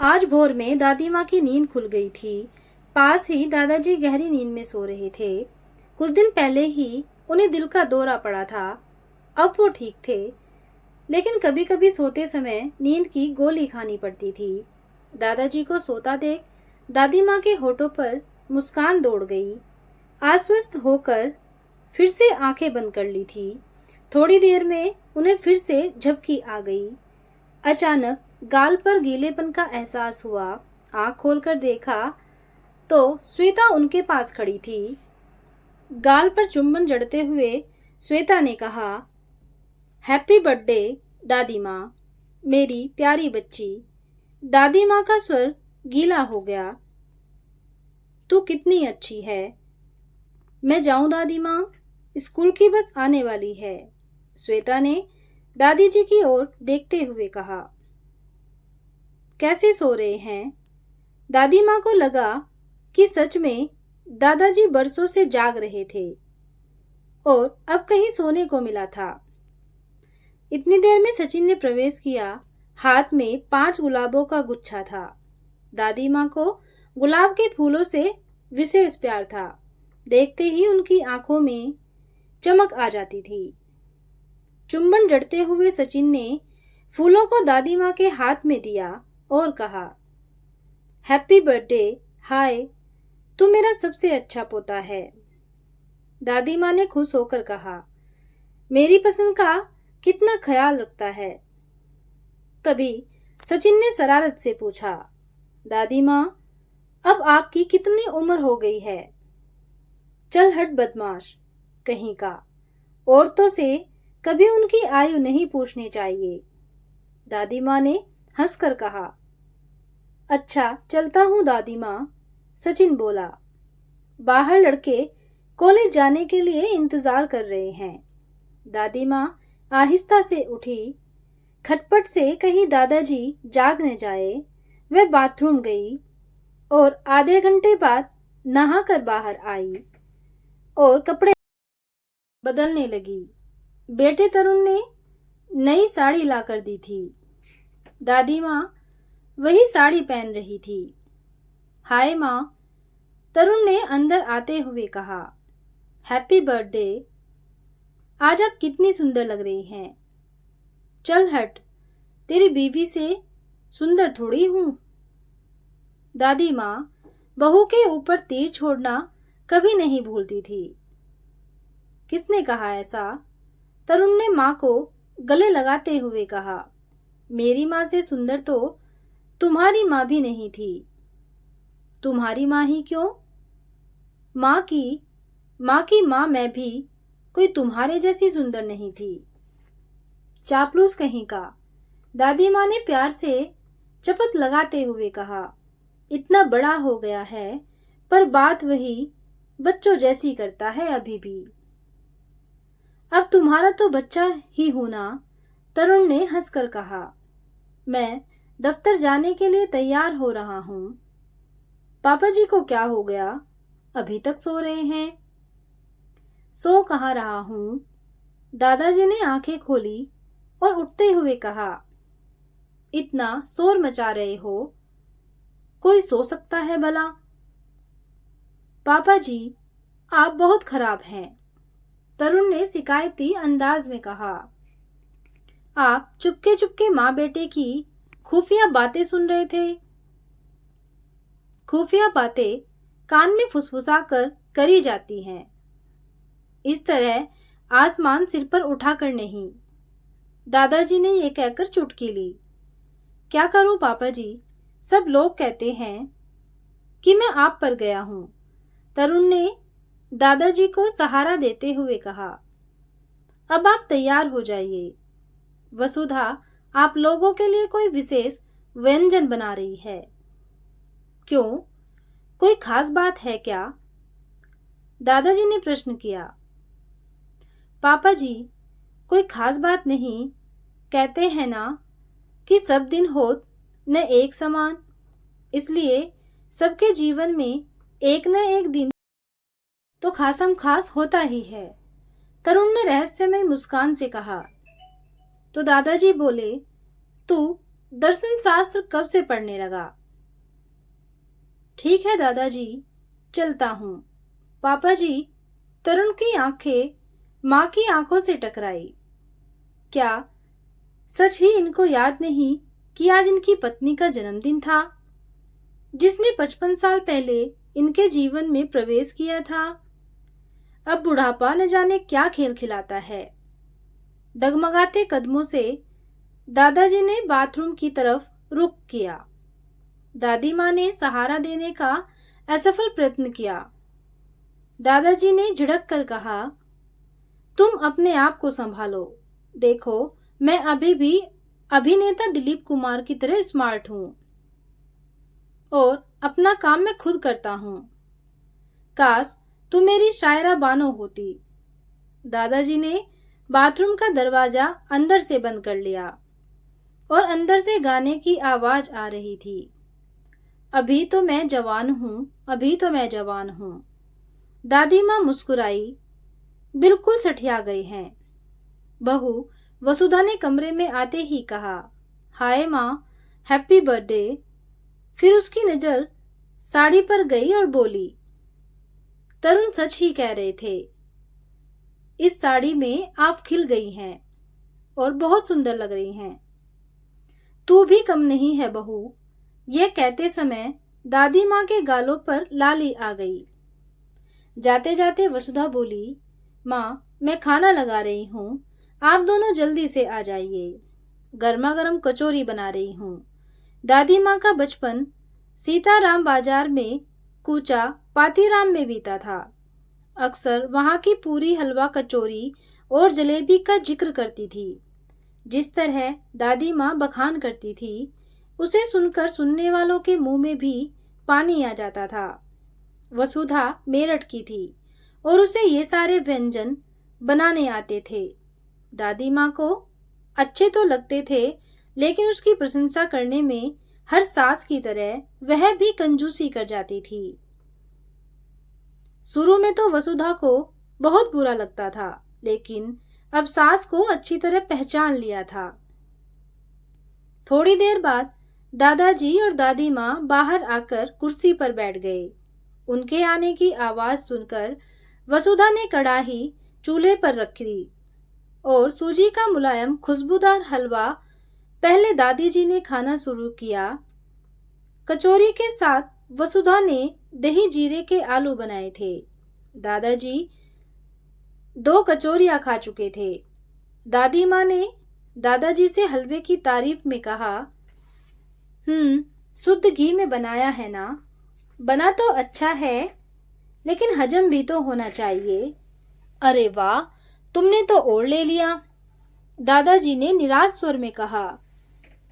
आज भोर में दादी माँ की नींद खुल गई थी। पास ही दादाजी गहरी नींद में सो रहे थे। कुछ दिन पहले ही उन्हें दिल का दौरा पड़ा था। अब वो ठीक थे, लेकिन कभी कभी सोते समय नींद की गोली खानी पड़ती थी। दादाजी को सोता देख दादी माँ के होठों पर मुस्कान दौड़ गई। आश्वस्त होकर फिर से आंखें बंद कर ली थी। थोड़ी देर में उन्हें फिर से झपकी आ गई। अचानक गाल पर गीलेपन का एहसास हुआ। आंख खोलकर देखा तो श्वेता उनके पास खड़ी थी। गाल पर चुंबन जड़ते हुए श्वेता ने कहा, हैप्पी बर्थडे दादी माँ, मेरी प्यारी बच्ची। दादी माँ का स्वर गीला हो गया। तू कितनी अच्छी है। मैं जाऊं दादी माँ, स्कूल की बस आने वाली है। श्वेता ने दादी जी की ओर देखते हुए कहा। कैसे सो रहे हैं? दादी माँ को लगा कि सच में दादाजी बरसों से जाग रहे थे और अब कहीं सोने को मिला था। इतनी देर में सचिन ने प्रवेश किया। हाथ में 5 गुलाबों का गुच्छा था। दादी माँ को गुलाब के फूलों से विशेष प्यार था। देखते ही उनकी आंखों में चमक आ जाती थी। चुंबन जड़ते हुए सचिन ने फूलों को दादी माँ के हाथ में दिया और कहा, हैप्पी बर्थडे। हाय, तू मेरा सबसे अच्छा पोता है। दादी माँ ने खुश होकर कहा, मेरी पसंद का कितना ख्याल रखता है। तभी सचिन ने शरारत से पूछा, दादी माँ, अब आपकी कितनी उम्र हो गई है? चल हट बदमाश कहीं का। औरतों से कभी उनकी आयु नहीं पूछनी चाहिए। दादी माँ ने हंसकर कहा। अच्छा, चलता हूँ दादी माँ, सचिन बोला। बाहर लड़के कॉलेज जाने के लिए इंतजार कर रहे हैं। दादी माँ आहिस्ता से उठी। खटपट से कहीं दादाजी जाग न जाए। वह बाथरूम गई और आधे घंटे बाद नहाकर बाहर आई और कपड़े बदलने लगी। बेटे तरुण ने नई साड़ी लाकर दी थी। दादी माँ वही साड़ी पहन रही थी। हाय माँ, तरुण ने अंदर आते हुए कहा। Happy birthday. आज आप कितनी सुंदर लग रही हैं। चल हट, तेरी बीवी से सुंदर थोड़ी हूं। दादी माँ बहू के ऊपर तीर छोड़ना कभी नहीं भूलती थी। किसने कहा ऐसा? तरुण ने माँ को गले लगाते हुए कहा। मेरी माँ से सुंदर तो तुम्हारी माँ भी नहीं थी। तुम्हारी माँ ही क्यों? माँ की माँ मैं भी कोई तुम्हारे जैसी सुंदर नहीं थी। चापलूस कहीं का। दादी माँ ने प्यार से चपत लगाते हुए कहा। इतना बड़ा हो गया है पर बात वही बच्चों जैसी करता है अभी भी। अब तुम्हारा तो बच्चा ही हूं ना, तरुण ने हंसकर कहा। मैं दफ्तर जाने के लिए तैयार हो रहा हूं। पापा जी को क्या हो गया? अभी तक सो रहे हैं। सो कहाँ रहा हूं। दादाजी ने आंखें खोली और उठते हुए कहा, इतना शोर मचा रहे हो, कोई सो सकता है भला? पापा जी, आप बहुत खराब हैं, तरुण ने शिकायती अंदाज में कहा। आप चुपके चुपके माँ बेटे की खुफिया बातें सुन रहे थे। खुफिया बातें कान में फुसफुसाकर करी जाती हैं। इस तरह आसमान सिर पर उठाकर नहीं। दादाजी ने यह कहकर चुटकी ली। क्या करूं पापा जी, सब लोग कहते हैं कि मैं आप पर गया हूं, तरुण ने दादाजी को सहारा देते हुए कहा। अब आप तैयार हो जाइए। वसुधा आप लोगों के लिए कोई विशेष व्यंजन बना रही है। क्यों, कोई खास बात है क्या? दादाजी ने प्रश्न किया। पापा जी, कोई खास बात नहीं, कहते हैं ना कि सब दिन होत न एक समान, इसलिए सबके जीवन में एक न एक दिन तो खासम खास होता ही है, तरुण ने रहस्यमय मुस्कान से कहा। तो दादाजी बोले, तू दर्शन शास्त्र कब से पढ़ने लगा? ठीक है दादाजी, चलता हूँ। पापा जी, तरुण की आंखें माँ की आंखों से टकराई। क्या सच ही इनको याद नहीं कि आज इनकी पत्नी का जन्मदिन था, जिसने 55 साल पहले इनके जीवन में प्रवेश किया था? अब बुढ़ापा न जाने क्या खेल खिलाता है। डगमगाते कदमों से दादाजी ने बाथरूम की तरफ रुख किया। दादी माँ ने सहारा देने का असफल प्रयत्न किया। दादाजी ने झिड़क कर कहा, तुम अपने आप को संभालो। देखो, मैं अभी भी अभिनेता दिलीप कुमार की तरह स्मार्ट हूँ और अपना काम मैं खुद करता हूँ। काश तुम मेरी शायरा बानो होती। दादाजी ने बाथरूम का दरवाजा अंदर से बंद कर लिया और अंदर से गाने की आवाज आ रही थी। अभी तो मैं जवान हूँ, अभी तो मैं जवान हूँ। दादी माँ मुस्कुराई, बिल्कुल सठिया गई हैं। बहू वसुधा ने कमरे में आते ही कहा, हाय माँ, हैप्पी बर्थडे। फिर उसकी नजर साड़ी पर गई और बोली, तरुण सच ही कह रहे थे, इस साड़ी में आप खिल गई हैं और बहुत सुंदर लग रही हैं। तू भी कम नहीं है बहू। यह कहते समय दादी माँ के गालों पर लाली आ गई। जाते जाते वसुधा बोली, माँ, मैं खाना लगा रही हूँ, आप दोनों जल्दी से आ जाइए। गर्मा गर्म कचौरी बना रही हूँ। दादी माँ का बचपन सीताराम बाजार में कूचा पातीराम में बीता था। अक्सर वहां की पूरी हलवा कचौरी और जलेबी का जिक्र करती थी। जिस तरह दादी माँ बखान करती थी, उसे सुनकर सुनने वालों के मुंह में भी पानी आ जाता था। वसुधा मेरठ की थी और उसे ये सारे व्यंजन बनाने आते थे। दादी माँ को अच्छे तो लगते थे, लेकिन उसकी प्रशंसा करने में हर सास की तरह वह भी कंजूसी कर जाती थी। शुरू में तो वसुधा को बहुत बुरा लगता था, लेकिन अब सास को अच्छी तरह पहचान लिया था। थोड़ी देर बाद दादाजी और दादी माँ बाहर आकर कुर्सी पर बैठ गए। उनके आने की आवाज सुनकर वसुधा ने कड़ाही चूल्हे पर रख दी और सूजी का मुलायम खुशबूदार हलवा पहले दादी जी ने खाना शुरू किया। कचौरी के साथ वसुधा ने दही जीरे के आलू बनाए थे। दादाजी 2 कचौरियां खा चुके थे। दादी माँ ने दादाजी से हलवे की तारीफ में कहा, शुद्ध घी में बनाया है ना? बना तो अच्छा है, लेकिन हजम भी तो होना चाहिए। अरे वाह, तुमने तो और ले लिया, दादाजी ने निराश स्वर में कहा।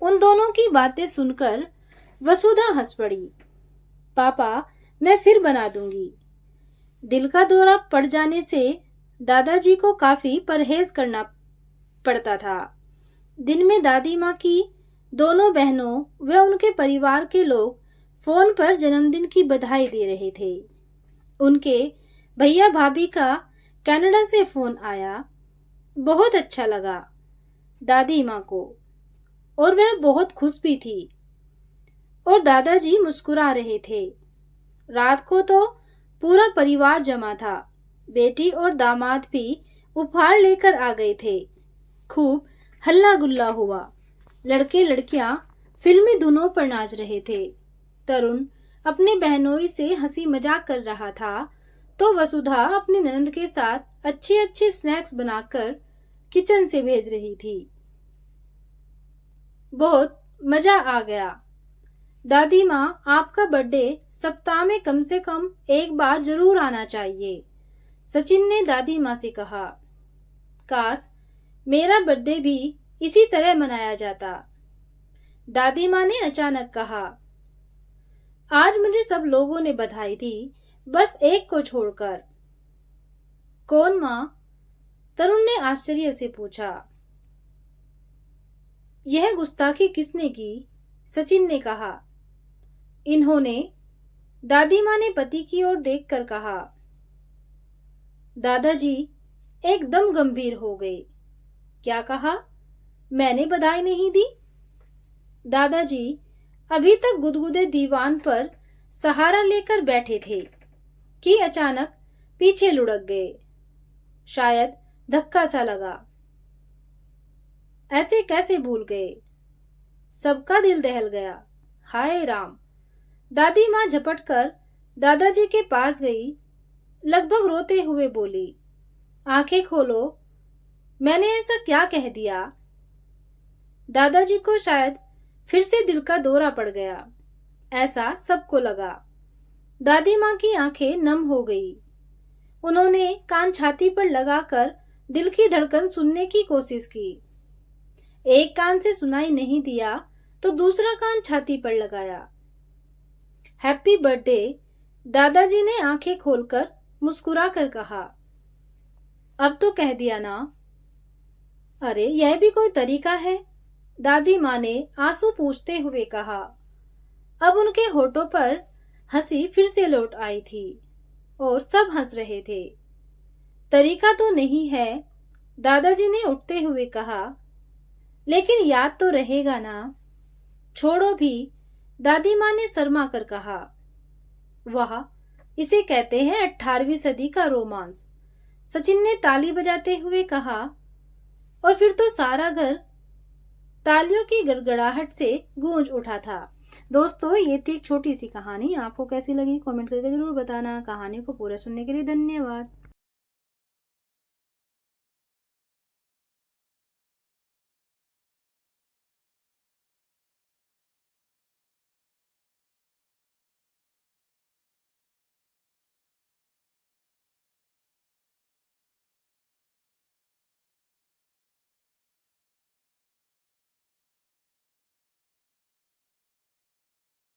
उन दोनों की बातें सुनकर वसुधा हंस पड़ी। पापा, मैं फिर बना दूंगी। दिल का दौरा पड़ जाने से दादाजी को काफी परहेज करना पड़ता था। दिन में दादी माँ की दोनों बहनों व उनके परिवार के लोग फोन पर जन्मदिन की बधाई दे रहे थे। उनके भैया भाभी का कनाडा से फोन आया। बहुत अच्छा लगा दादी माँ को और वह बहुत खुश भी थी और दादाजी मुस्कुरा रहे थे। रात को तो पूरा परिवार जमा था। बेटी और दामाद भी उपहार लेकर आ गए थे। खूब हल्ला गुल्ला हुआ। लड़के लड़कियां फिल्मी धुनों पर नाच रहे थे। तरुण अपने बहनोई से हंसी मजाक कर रहा था, तो वसुधा अपनी ननद के साथ अच्छे अच्छे स्नैक्स बनाकर किचन से भेज रही थी। बहुत मजा आ गया। दादी माँ, आपका बर्थडे सप्ताह में कम से कम एक बार जरूर आना चाहिए, सचिन ने दादी माँ से कहा। काश मेरा बर्थडे भी इसी तरह मनाया जाता, दादी माँ ने अचानक कहा। आज मुझे सब लोगों ने बधाई दी, बस एक को छोड़कर। कौन माँ? तरुण ने आश्चर्य से पूछा। यह गुस्ताखी किसने की? सचिन ने कहा। इन्होंने, दादी माँ ने पति की ओर देखकर कहा। दादाजी एकदम गंभीर हो गए। क्या कहा? मैंने बधाई नहीं दी? दादाजी अभी तक गुदगुदे दीवान पर सहारा लेकर बैठे थे कि अचानक पीछे लुढ़क गए। शायद धक्का सा लगा। ऐसे कैसे भूल गए? सबका दिल दहल गया। हाय राम! दादी माँ झपटकर दादाजी के पास गई, लगभग रोते हुए बोली, आंखें खोलो, मैंने ऐसा क्या कह दिया? दादाजी को शायद फिर से दिल का दौरा पड़ गया, ऐसा सबको लगा। दादी माँ की आंखें नम हो गई। उन्होंने कान छाती पर लगाकर दिल की धड़कन सुनने की कोशिश की। एक कान से सुनाई नहीं दिया तो दूसरा कान छाती पर लगाया। हैप्पी बर्थडे, दादाजी ने आंखें खोलकर मुस्कुरा कर कहा। अब तो कह दिया ना? अरे यह भी कोई तरीका है? दादी माँ ने आंसू पूछते हुए कहा। अब उनके होठों पर हंसी फिर से लौट आई थी और सब हंस रहे थे। तरीका तो नहीं है, दादाजी ने उठते हुए कहा, लेकिन याद तो रहेगा ना? छोड़ो भी, दादी माँ ने शर्मा कर कहा। वाह, इसे कहते हैं 18वीं सदी का रोमांस, सचिन ने ताली बजाते हुए कहा। और फिर तो सारा घर तालियों की गड़गड़ाहट से गूंज उठा था। दोस्तों, ये थी एक छोटी सी कहानी। आपको कैसी लगी कमेंट करके जरूर बताना। कहानी को पूरा सुनने के लिए धन्यवाद।